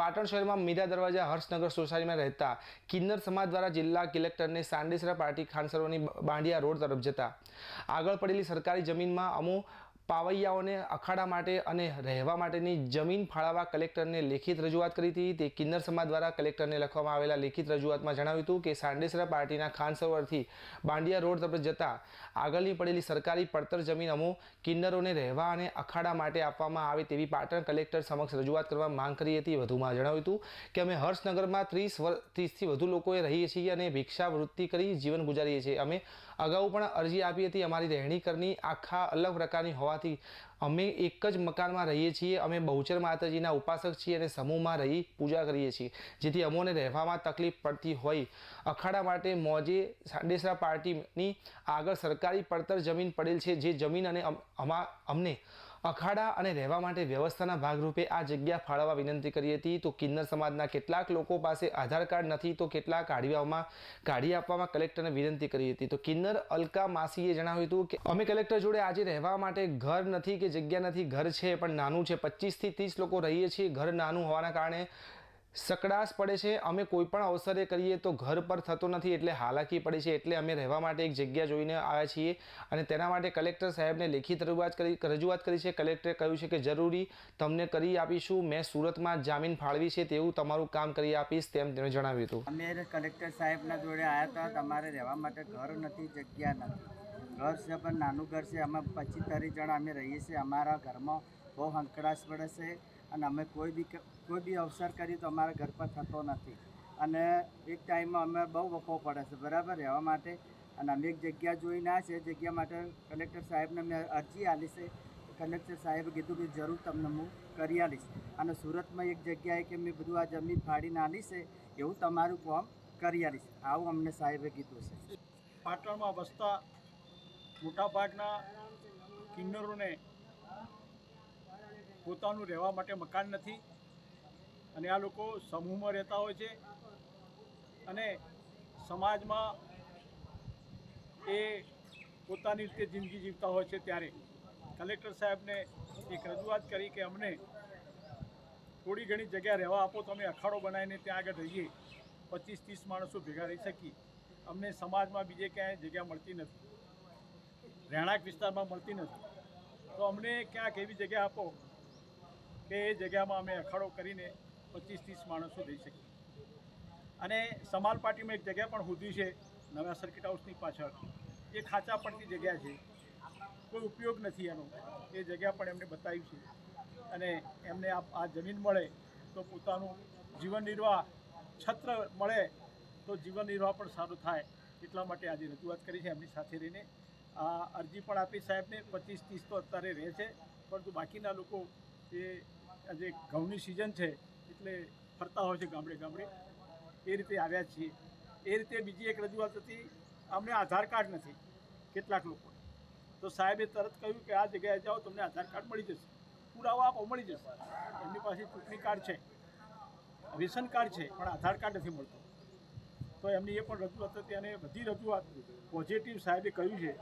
પાટણ શહેરમાં મીરા દરવાજા હર્ષનગર સોસાયટીમાં રહેતા કિન્નર સમાજ દ્વારા જિલ્લા કલેક્ટરને સાંડેસરા પાર્ટી ખાનસરોની બાંડિયા રોડ તરફ જતા આગળ પડેલી સરકારી જમીનમાં અમુક પાવૈયાઓને અખાડા માટે અને રહેવા માટેની જમીન ફાળવવા કલેક્ટરને લેખિત રજૂઆત કરી હતી। તે કિન્નર સમાજ દ્વારા કલેક્ટરને લખવામાં આવેલા લેખિત રજૂઆતમાં જણાવ્યું હતું કે સાંડેસરા પાર્ટીના ખાનસરોવરથી બાંડિયા રોડ તરફ જતા આગળની પડેલી સરકારી પડતર જમીન અમુક કિન્નરોને રહેવા અને અખાડા માટે આપવામાં આવે તેવી પાટણ કલેક્ટર સમક્ષ રજૂઆત કરવા માંગ કરી હતી। વધુમાં જણાવ્યું હતું કે અમે હર્ષનગરમાં 30થી વધુ લોકોએ રહીએ છીએ અને ભિક્ષાવૃત્તિ કરી જીવન ગુજારીએ છીએ। અમે અગાઉ પણ અરજી આપી હતી। અમારી રહેણી કરની આખા અલગ પ્રકારની હોવાથી અમે એક જ મકાનમાં રહીએ છીએ। અમે બહુચર માતાજીના ઉપાસક છીએ અને સમૂહમાં રહી પૂજા કરીએ છીએ, જેથી અમોને રહેવામાં તકલીફ પડતી હોય। અખાડા માટે મોજે સાંડેસરા પાર્ટીની આગળ સરકારી પડતર જમીન પડેલ છે, જે જમીન અને અમને અખાડા અને રહેવા માટે વ્યવસ્થાના ભાગરૂપે આ જગ્યા ફાળવવા વિનંતી કરી હતી। તો કિન્નર સમાજના કેટલાક લોકો પાસે આધાર કાર્ડ નથી, તો કેટલાક કાઢી આપવામાં કલેક્ટરને વિનંતી કરી હતી। તો કિન્નર અલકા માસીએ જણાવ્યું હતું કે અમે કલેક્ટર જોડે આજે રહેવા માટે ઘર નથી કે જગ્યા નથી, ઘર છે પણ નાનું છે। 25થી 30 લોકો રહીએ છીએ। ઘર નાનું હોવાના કારણે સકડાશ પડે છે। અમે કોઈ પણ અવસરે કરીએ તો ઘર પર થતો નથી, એટલે હાલાકી પડે છે। એટલે અમે રહેવા માટે એક જગ્યા જોઈને આવ્યા છીએ અને તેના માટે કલેક્ટર સાહેબને લેખિત રજૂઆત કરી છે। કલેક્ટરે કહ્યું છે કે જરૂરી તમને કરી આપીશું। મેં સુરતમાં જામીન ફાળવી છે, તેવું તમારું કામ કરી આપીશ, તેમ તેમણે જણાવ્યું હતું। અમે કલેક્ટર સાહેબના જોડે આવ્યા હતા। તમારે રહેવા માટે ઘર નથી, જગ્યા નથી। ઘર છે પણ નાનું ઘર છે। અમે 25-30 જણા અમે રહીએ છીએ। અમારા ઘરમાં બહુ હંકડાશ પડે છે અને અમે કોઈ બી અવસર કરીએ તો અમારા ઘર પર થતો નથી અને એક ટાઈમમાં અમે બહુ વખો પડે છે બરાબર રહેવા માટે। અને અમે એક જગ્યા જોઈને આ છે, જગ્યા માટે કલેક્ટર સાહેબને મેં અરજી આપી છે। કલેક્ટર સાહેબે કીધું કે જરૂર તમને હું કરી આપીશ અને સુરતમાં એક જગ્યાએ કે મેં બધું આ જમીન ફાડીને આપી છે, એવું તમારું કામ કરી આપીશ, આવું અમને સાહેબે કીધું છે। પાટણમાં વસતા મોટાભાગના કિન્નરોને પોતાનું રહેવા માટે મકાન નથી અને આ લોકો સમૂહમાં રહેતા હોય છે અને સમાજમાં એ પોતાની રીતે જિંદગી જીવતા હોય છે। ત્યારે કલેક્ટર સાહેબને એક રજૂઆત કરી કે અમને થોડી ઘણી જગ્યા રહેવા આપો, તો અમે અખાડો બનાવીને ત્યાં આગળ રહીએ, 25-30 માણસો ભેગા રહી શકીએ। અમને સમાજમાં બીજે ક્યાંય જગ્યા મળતી નથી, રહેણાંક વિસ્તારમાં મળતી નથી, તો અમને ક્યાંક એવી જગ્યા આપો કે એ જગ્યામાં અમે અખાડો કરીને 25-30 માણસો રહી શકીએ। અને સમાલ પાર્ટીમાં એક જગ્યા પણ હોધી છે નવા સર્કિટ હાઉસની પાછળ, એ ખાંચા પડતી જગ્યા છે, કોઈ ઉપયોગ નથી એનો, એ જગ્યા પણ એમને બતાવી છે અને એમને આ જમીન મળે તો પોતાનું જીવન નિર્વાહ, છત્ર મળે તો જીવન નિર્વાહ પણ સારું થાય, એટલા માટે આજે રજૂઆત કરી છે। એમની સાથે રહીને આ અરજી પણ આપી સાહેબને। 25-30 તો અત્યારે રહે છે, પરંતુ બાકીના લોકો એ આજે ઘઉંની સિઝન છે એટલે ફરતા હોય છે ગામડે ગામડે, એ રીતે આવ્યા છીએ। એ રીતે બીજી એક રજૂઆત હતી, અમને આધાર કાર્ડ નથી કેટલાક લોકોને, તો સાહેબે તરત કહ્યું કે આ જગ્યાએ જાઓ, તમને આધાર કાર્ડ મળી જશે, પુરાવા આપો મળી જશે। એમની પાસે ચૂંટણી કાર્ડ છે, રેશન કાર્ડ છે, પણ આધાર કાર્ડ નથી મળતું, તો એમની એ પણ રજૂઆત હતી અને બધી રજૂઆત પોઝિટિવ સાહેબે કહ્યું છે।